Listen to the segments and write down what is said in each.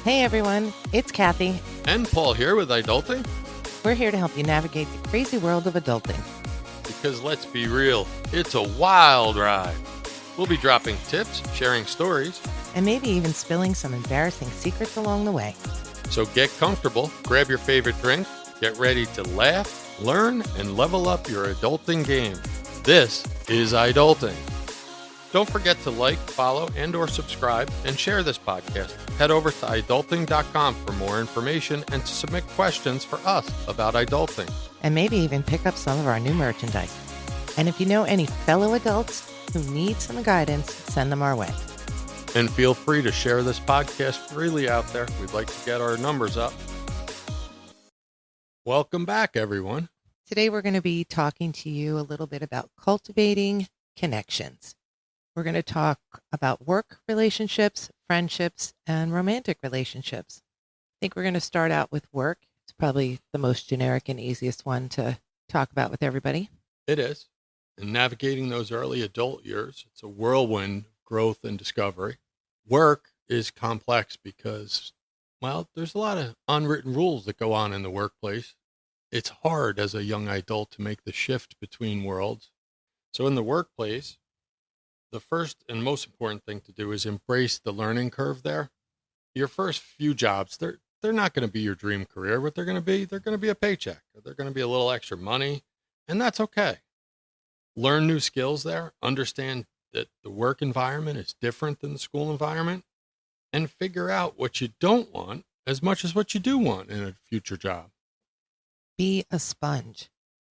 Hey everyone, it's Kathy. And Paul here with Adulting. We're here to help you navigate the crazy world of adulting. Because let's be real, it's a wild ride. We'll be dropping tips, sharing stories, And maybe even spilling some embarrassing secrets along the way. so get comfortable, grab your favorite drink, get ready to laugh, learn, and level up your adulting game. This is Adulting. Don't forget to like, follow, and or subscribe, and share this podcast. Head over to adulting.com for more information and to submit questions for us about adulting. And maybe even pick up some of our new merchandise. And if you know any fellow adults who need some guidance, send them our way. And feel free to share this podcast freely out there. We'd like to get our numbers up. Welcome back, everyone. Today we're going to be talking to you a little bit about cultivating connections. We're going to talk about work relationships, friendships, and romantic relationships. I think we're going to start out with work. It's probably the most generic and easiest one to talk about with everybody. It is. In navigating those early adult years, it's a whirlwind of growth and discovery. Work is complex because, well, there's a lot of unwritten rules that go on in the workplace. It's hard as a young adult to make the shift between worlds. So in the workplace, the first and most important thing to do is embrace the learning curve there. Your first few jobs, they're not going to be your dream career. What they're going to be a paycheck. They're going to be a little extra money, and that's okay. Learn new skills there. Understand that the work environment is different than the school environment, and figure out what you don't want as much as what you do want in a future job. Be a sponge.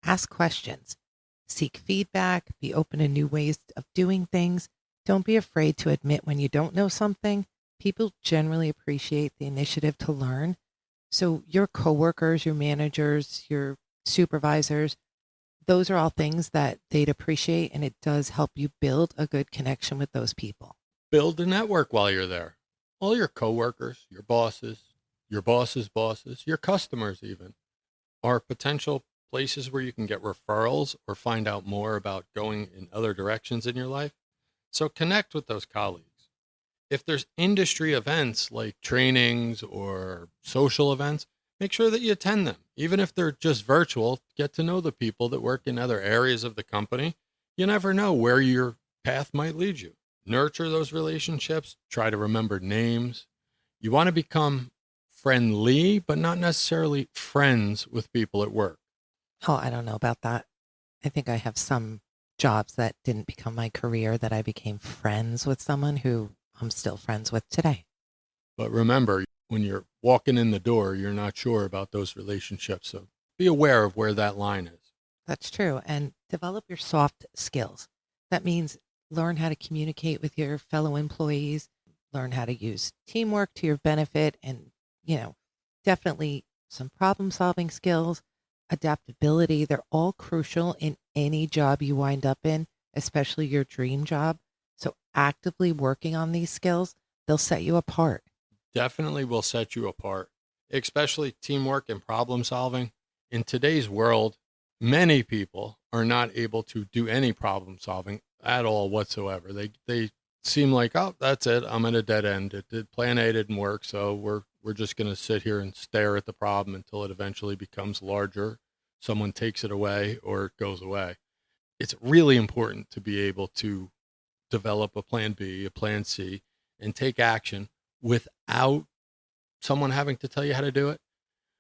Ask questions. Seek feedback. Be open to new ways of doing things. Don't be afraid to admit when you don't know something. People generally appreciate the initiative to learn. So your coworkers, your managers, your supervisors, those are all things that they'd appreciate, and it does help you build a good connection with those people. Build a network while you're there. All your coworkers, your bosses' bosses, your customers even, are potential places where you can get referrals or find out more about going in other directions in your life. So connect with those colleagues. If there's industry events like trainings or social events, make sure that you attend them. Even if they're just virtual, get to know the people that work in other areas of the company. You never know where your path might lead you. Nurture those relationships. Try to remember names. You want to become friendly, but not necessarily friends with people at work. Oh, I don't know about that. I think I have some jobs that didn't become my career that I became friends with someone who I'm still friends with today. But remember, when you're walking in the door, you're not sure about those relationships. So be aware of where that line is. That's true. And develop your soft skills. That means learn how to communicate with your fellow employees, learn how to use teamwork to your benefit, and, definitely some problem solving skills, adaptability. They're all crucial in any job you wind up in, especially your dream job. So actively working on these skills, they'll set you apart. Definitely will set you apart, especially teamwork and problem solving. In today's world, many people are not able to do any problem solving at all whatsoever. They seem like, oh, that's it. I'm at a dead end. Plan A didn't work, so we're just going to sit here and stare at the problem until it eventually becomes larger. Someone takes it away or it goes away. It's really important to be able to develop a plan B, a plan C, and take action without someone having to tell you how to do it.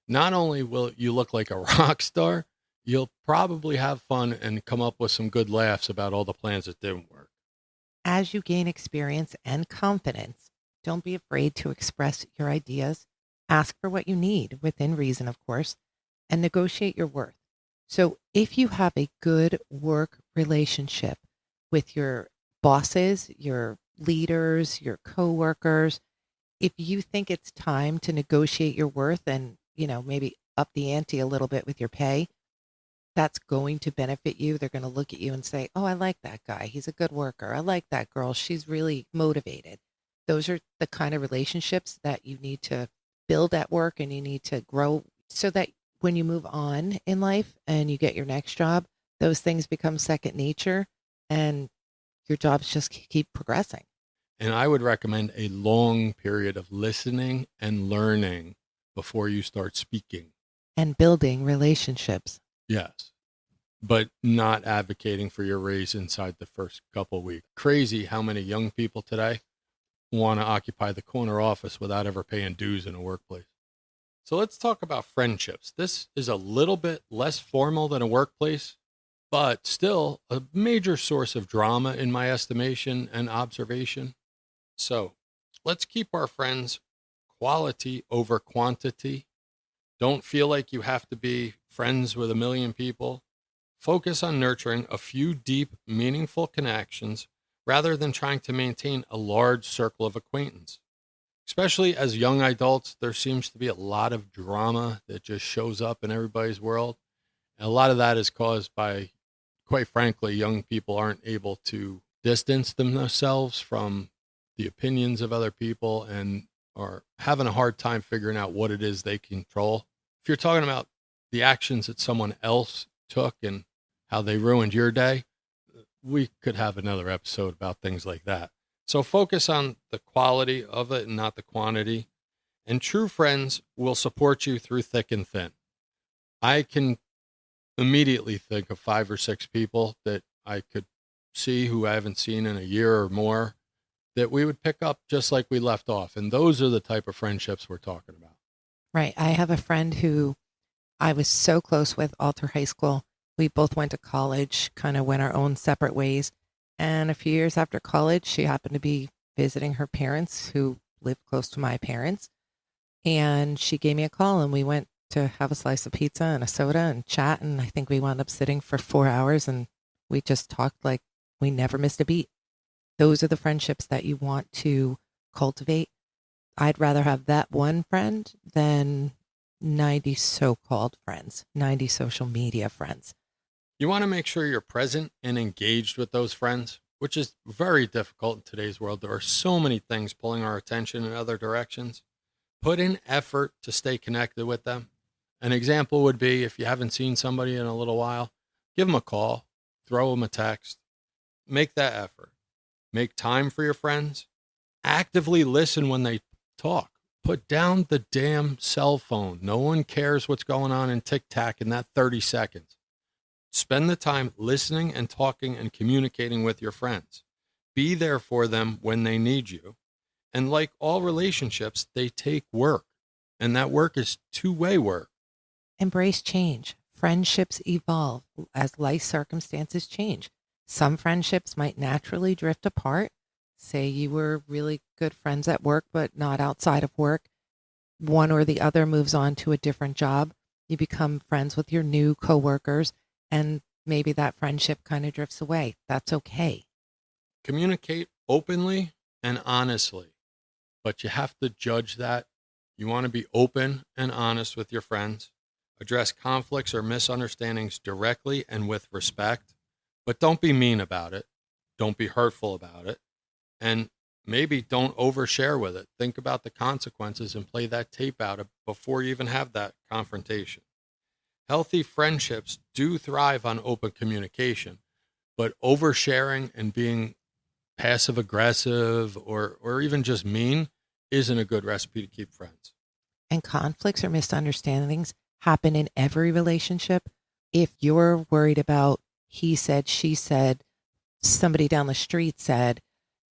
Not only will you look like a rock star, you'll probably have fun and come up with some good laughs about all the plans that didn't work. As you gain experience and confidence, don't be afraid to express your ideas. Ask for what you need within reason, of course, and negotiate your worth. So if you have a good work relationship with your bosses, your leaders, your coworkers, if you think it's time to negotiate your worth and, maybe up the ante a little bit with your pay, that's going to benefit you. They're going to look at you and say, oh, I like that guy. He's a good worker. I like that girl. She's really motivated. Those are the kind of relationships that you need to build at work and you need to grow so that when you move on in life and you get your next job, those things become second nature and your jobs just keep progressing. And I would recommend a long period of listening and learning before you start speaking. And building relationships. Yes, but not advocating for your raise inside the first couple of weeks. Crazy how many young people today want to occupy the corner office without ever paying dues in a workplace. So let's talk about friendships. This is a little bit less formal than a workplace, but still a major source of drama in my estimation and observation. So let's keep our friends quality over quantity. Don't feel like you have to be friends with a million people. Focus on nurturing a few deep, meaningful connections rather than trying to maintain a large circle of acquaintance. Especially as young adults, there seems to be a lot of drama that just shows up in everybody's world. And a lot of that is caused by, quite frankly, young people aren't able to distance themselves from the opinions of other people and are having a hard time figuring out what it is they control. If you're talking about the actions that someone else took and how they ruined your day, we could have another episode about things like that. So focus on the quality of it and not the quantity. And true friends will support you through thick and thin. I can immediately think of 5 or 6 people that I could see who I haven't seen in a year or more that we would pick up just like we left off. And those are the type of friendships we're talking about. Right. I have a friend who I was so close with all through high school. We both went to college, kind of went our own separate ways. And a few years after college, she happened to be visiting her parents who lived close to my parents. And she gave me a call and we went to have a slice of pizza and a soda and chat. And I think we wound up sitting for 4 hours and we just talked like we never missed a beat. Those are the friendships that you want to cultivate. I'd rather have that one friend than 90 so-called friends, 90 social media friends. You want to make sure you're present and engaged with those friends, which is very difficult in today's world. There are so many things pulling our attention in other directions. Put in effort to stay connected with them. An example would be if you haven't seen somebody in a little while, give them a call, throw them a text, make that effort. Make time for your friends. Actively listen when they talk. Put down the damn cell phone. No one cares what's going on in tic-tac in that 30 seconds. Spend the time listening and talking and communicating with your friends. Be there for them when they need you. And like all relationships, they take work. And that work is two-way work. Embrace change. Friendships evolve as life circumstances change. Some friendships might naturally drift apart. Say you were really good friends at work, but not outside of work. One or the other moves on to a different job. You become friends with your new coworkers, and maybe that friendship kind of drifts away. That's okay. Communicate openly and honestly, but you have to judge that. You want to be open and honest with your friends. Address conflicts or misunderstandings directly and with respect, but don't be mean about it. Don't be hurtful about it. And maybe don't overshare with it. Think about the consequences and play that tape out before you even have that confrontation. Healthy friendships do thrive on open communication, but oversharing and being passive aggressive or even just mean isn't a good recipe to keep friends. And conflicts or misunderstandings happen in every relationship. If you're worried about he said, she said, somebody down the street said,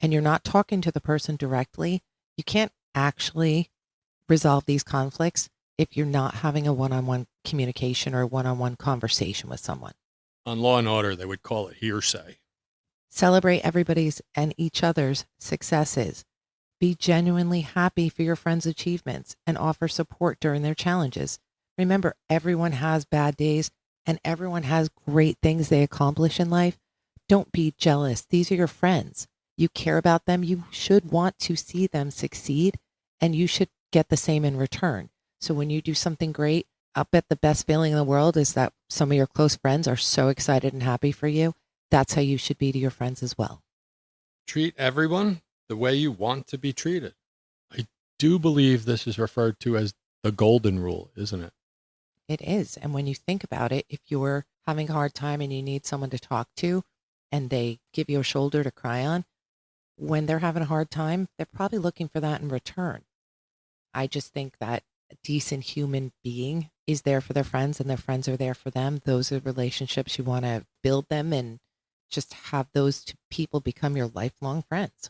and you're not talking to the person directly, you can't actually resolve these conflicts if you're not having a one-on-one communication or a one-on-one conversation with someone. On Law and Order, they would call it hearsay. Celebrate everybody's and each other's successes. Be genuinely happy for your friends' achievements and offer support during their challenges. Remember, everyone has bad days and everyone has great things they accomplish in life. Don't be jealous. These are your friends. You care about them. You should want to see them succeed and you should get the same in return. So when you do something great, I'll bet the best feeling in the world is that some of your close friends are so excited and happy for you. That's how you should be to your friends as well. Treat everyone the way you want to be treated. I do believe this is referred to as the golden rule, isn't it? It is. And when you think about it, if you're having a hard time and you need someone to talk to and they give you a shoulder to cry on, when they're having a hard time, they're probably looking for that in return. I just think that a decent human being is there for their friends and their friends are there for them. Those are relationships you want to build them and just have those two people become your lifelong friends.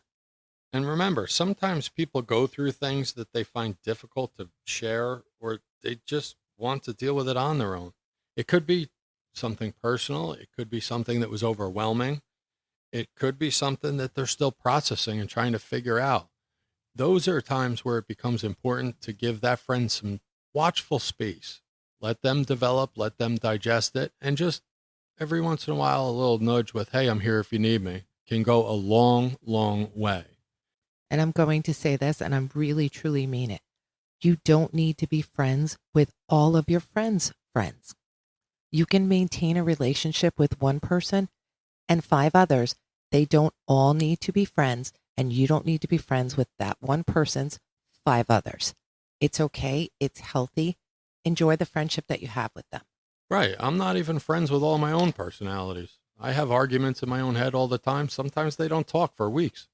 And remember, sometimes people go through things that they find difficult to share, or they just want to deal with it on their own. It could be something personal, it could be something that was overwhelming, it could be something that they're still processing and trying to figure out. Those are times where it becomes important to give that friend some watchful space. Let them develop, let them digest it, and just every once in a while, a little nudge with, hey, I'm here if you need me, can go a long, long way. And I'm going to say this, and I'm really, truly mean it. You don't need to be friends with all of your friends' friends. You can maintain a relationship with one person and five others. They don't all need to be friends, and you don't need to be friends with that one person's five others. It's okay. It's healthy. Enjoy the friendship that you have with them. Right. I'm not even friends with all my own personalities. I have arguments in my own head all the time. Sometimes they don't talk for weeks.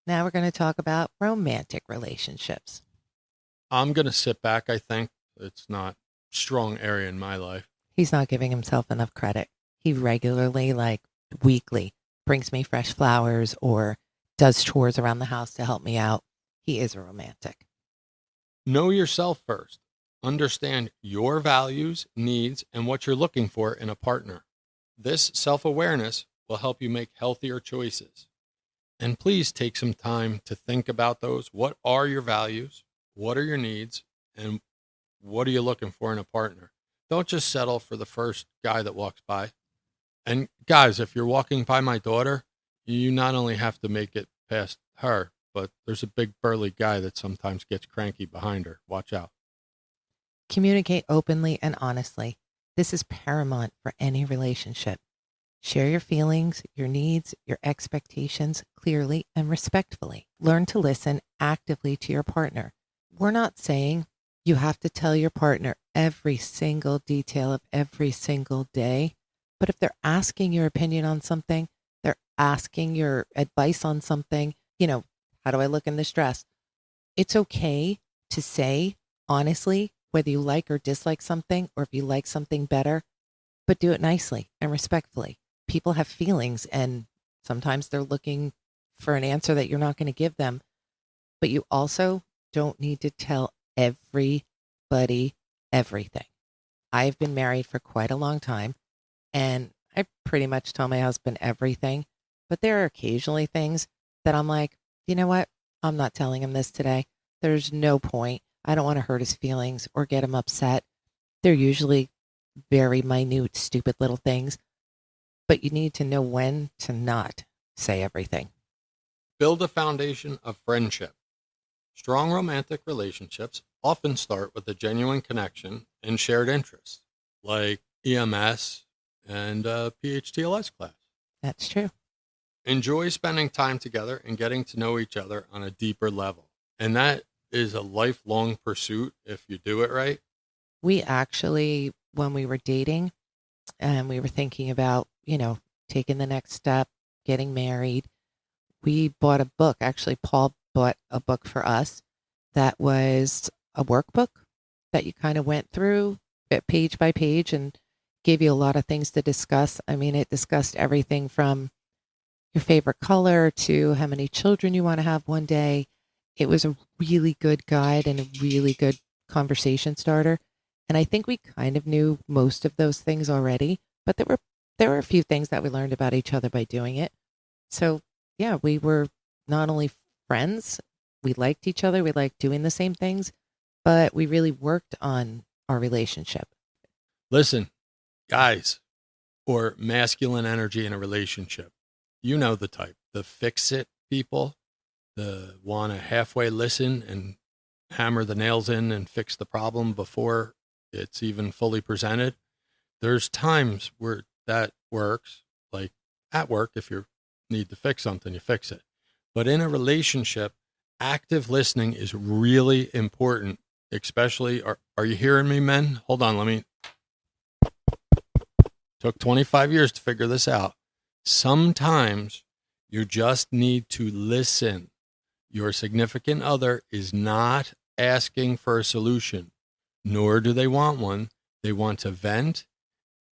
Now we're going to talk about romantic relationships. I'm going to sit back, I think. It's not strong area in my life. He's not giving himself enough credit. He regularly, like weekly, brings me fresh flowers or does chores around the house to help me out. He is a romantic. Know yourself first. Understand your values, needs, and what you're looking for in a partner. This self awareness will help you make healthier choices. And please take some time to think about those. What are your values? What are your needs? And what are you looking for in a partner? Don't just settle for the first guy that walks by. And guys, if you're walking by my daughter, you not only have to make it past her, but there's a big burly guy that sometimes gets cranky behind her. Watch out. Communicate openly and honestly. This is paramount for any relationship. Share your feelings, your needs, your expectations clearly and respectfully. Learn to listen actively to your partner. We're not saying you have to tell your partner every single detail of every single day, but if they're asking your opinion on something, they're asking your advice on something, how do I look in this dress? It's okay to say honestly whether you like or dislike something or if you like something better, but do it nicely and respectfully. People have feelings and sometimes they're looking for an answer that you're not going to give them, but you also don't need to tell everybody everything. I've been married for quite a long time and I pretty much tell my husband everything, but there are occasionally things that I'm like, you know what? I'm not telling him this today. There's no point. I don't want to hurt his feelings or get him upset. They're usually very minute, stupid little things, but you need to know when to not say everything. Build a foundation of friendship. Strong romantic relationships often start with a genuine connection and shared interests, like EMS and a PHTLS class. That's true. Enjoy spending time together and getting to know each other on a deeper level. And that is a lifelong pursuit if you do it right. We actually, when we were dating and we were thinking about, taking the next step, getting married, we bought a book. Actually, Paul bought a book for us that was a workbook that you kind of went through page by page and gave you a lot of things to discuss. I mean, it discussed everything from your favorite color to how many children you want to have one day. It was a really good guide and a really good conversation starter. And I think we kind of knew most of those things already, but there were a few things that we learned about each other by doing it. So yeah, we were not only friends, we liked each other, we liked doing the same things, but we really worked on our relationship. Listen, guys, or masculine energy in a relationship, you know the type, the fix it people, the want to halfway listen and hammer the nails in and fix the problem before it's even fully presented. There's times where that works, like at work, if you need to fix something, you fix it. But in a relationship, active listening is really important, especially, are you hearing me, men? Hold on, took 25 years to figure this out. Sometimes You just need to listen. Your significant other is not asking for a solution, nor do they want one. They want to vent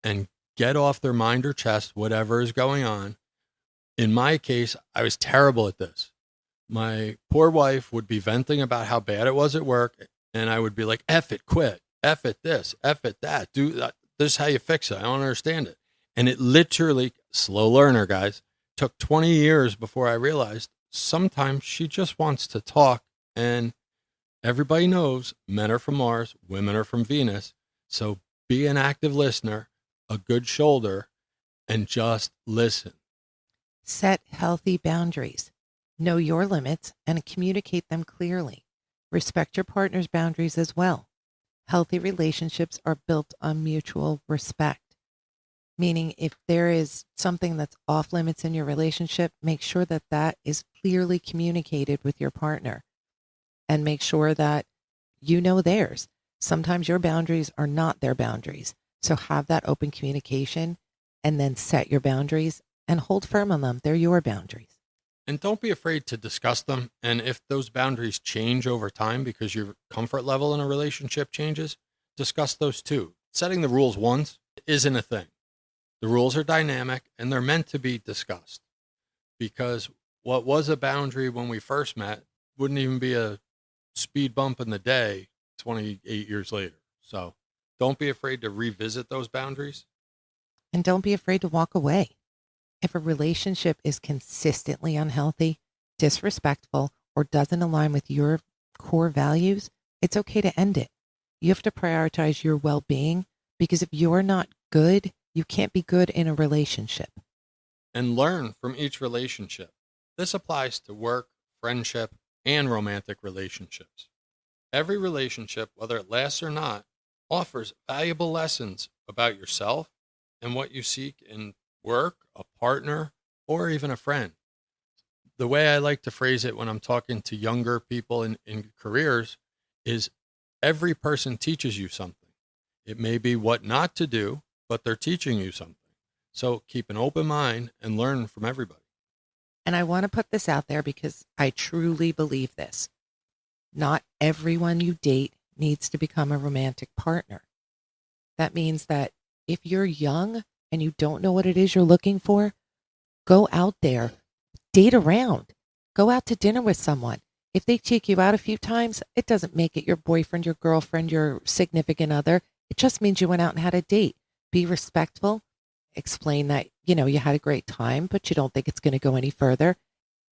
and get off their mind or chest whatever is going on. In my case, I was terrible at this. My poor wife would be venting about how bad it was at work, and I would be like, F it, quit, F it this, F it that, do that. This is how you fix it. I don't understand it. And it literally, slow learner, guys, took 20 years before I realized sometimes she just wants to talk. And everybody knows men are from Mars, women are from Venus. So be an active listener, a good shoulder, and just listen. Set healthy boundaries. Know your limits and communicate them clearly. Respect your partner's boundaries as well. Healthy relationships are built on mutual respect, meaning if there is something that's off limits in your relationship, make sure that that is clearly communicated with your partner and make sure that you know theirs. Sometimes your boundaries are not their boundaries. So have that open communication and then set your boundaries and hold firm on them. They're your boundaries. And don't be afraid to discuss them. And if those boundaries change over time because your comfort level in a relationship changes, discuss those too. Setting the rules once isn't a thing. The rules are dynamic and they're meant to be discussed, because what was a boundary when we first met wouldn't even be a speed bump in the day 28 years later. So don't be afraid to revisit those boundaries. And don't be afraid to walk away. If a relationship is consistently unhealthy, disrespectful, or doesn't align with your core values, it's okay to end it. You have to prioritize your well being, because if you're not good, you can't be good in a relationship. And learn from each relationship. This applies to work, friendship, and romantic relationships. Every relationship, whether it lasts or not, offers valuable lessons about yourself and what you seek in work, a partner, or even a friend. The way I like to phrase it when I'm talking to younger people in careers is every person teaches you something. It may be what not to do, but they're teaching you something. So keep an open mind and learn from everybody. And I want to put this out there because I truly believe this. Not everyone you date needs to become a romantic partner. That means that if you're young and you don't know what it is you're looking for, go out there, date around, go out to dinner with someone. If they take you out a few times, it doesn't make it your boyfriend, your girlfriend, your significant other. It just means you went out and had a date. Be respectful. Explain that, you had a great time, but you don't think it's going to go any further.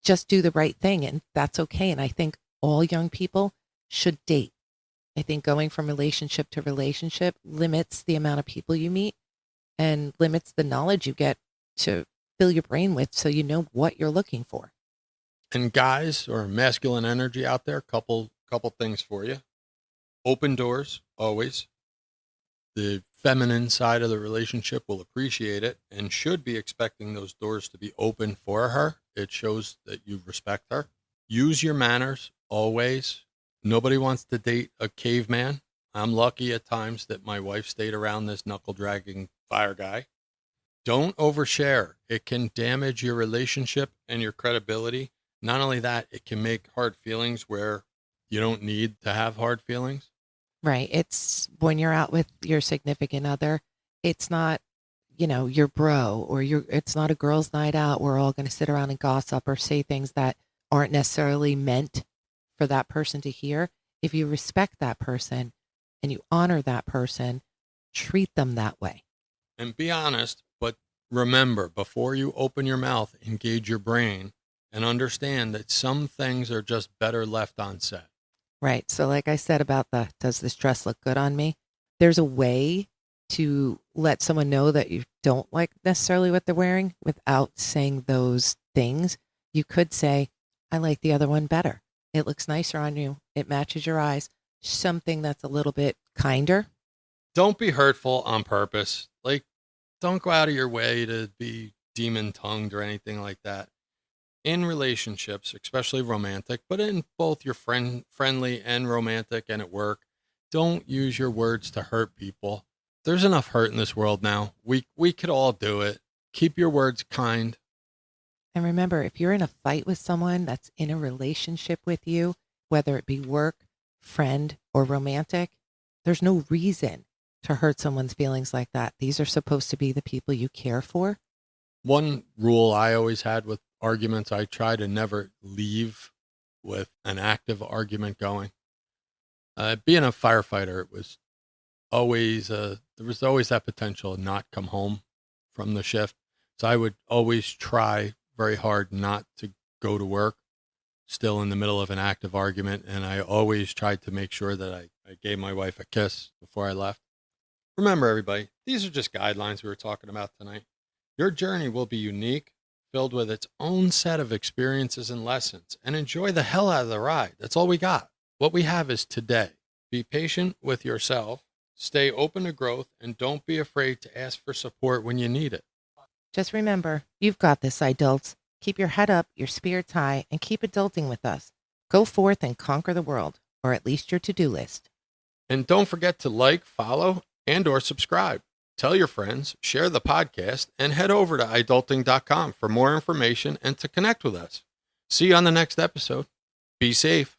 Just do the right thing, and that's okay. And I think all young people should date. I think going from relationship to relationship limits the amount of people you meet and limits the knowledge you get to fill your brain with so you know what you're looking for. And guys or masculine energy out there, couple things for you. Open doors, always. The feminine side of the relationship will appreciate it and should be expecting those doors to be open for her. It shows that you respect her. Use your manners, always. Nobody wants to date a caveman. I'm lucky at times that my wife stayed around this knuckle dragging fire guy. Don't overshare. It can damage your relationship and your credibility. Not only that, it can make hard feelings where you don't need to have hard feelings. Right. It's when you're out with your significant other, it's not, your bro or it's not a girls' night out. We're all going to sit around and gossip or say things that aren't necessarily meant for that person to hear. If you respect that person and you honor that person, treat them that way. And be honest, but remember, before you open your mouth, engage your brain and understand that some things are just better left unsaid. Right. So like I said about does this dress look good on me? There's a way to let someone know that you don't like necessarily what they're wearing without saying those things. You could say, I like the other one better. It looks nicer on you. It matches your eyes. Something that's a little bit kinder. Don't be hurtful on purpose. Like, don't go out of your way to be demon tongued or anything like that. In relationships, especially romantic, but in both your friendly and romantic and at work, don't use your words to hurt people. There's enough hurt in this world now. We could all do it. Keep your words kind. And remember, if you're in a fight with someone that's in a relationship with you, whether it be work, friend, or romantic, there's no reason to hurt someone's feelings like that. These are supposed to be the people you care for. One rule I always had with arguments, I try to never leave with an active argument going. Being a firefighter, it was always there was always that potential to not come home from the shift. So I would always try very hard not to go to work still in the middle of an active argument. And I always tried to make sure that I gave my wife a kiss before I left. Remember, everybody, these are just guidelines we were talking about tonight. Your journey will be unique, filled with its own set of experiences and lessons, and enjoy the hell out of the ride. That's all we got. What we have is today. Be patient with yourself, stay open to growth, and don't be afraid to ask for support when you need it. Just remember, you've got this, adults. Keep your head up, your spirits high, and keep adulting with us. Go forth and conquer the world, or at least your to-do list. And don't forget to like, follow, and or subscribe. Tell your friends, share the podcast, and head over to adulting.com for more information and to connect with us. See you on the next episode. Be safe.